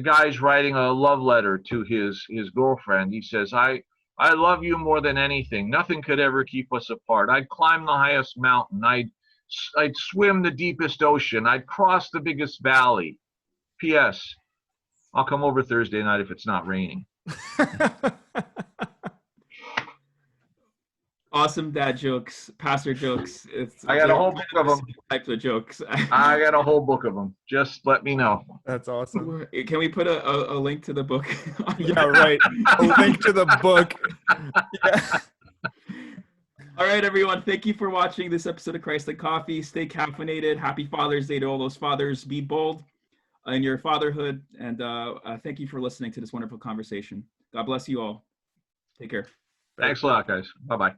guy's writing a love letter to his girlfriend. He says, I love you more than anything. Nothing could ever keep us apart. I'd climb the highest mountain. I'd swim the deepest ocean. I'd cross the biggest valley. P.S. I'll come over Thursday night if it's not raining. Awesome dad jokes, pastor jokes. I got a whole book of them. Types of jokes. I got a whole book of them. Just let me know. That's awesome. Can we put a link to the book? Yeah, right. A link to the book. Yeah. All right, everyone. Thank you for watching this episode of Christ and Coffee. Stay caffeinated. Happy Father's Day to all those fathers. Be bold in your fatherhood. And thank you for listening to this wonderful conversation. God bless you all. Take care. Thanks a lot, guys. Bye-bye.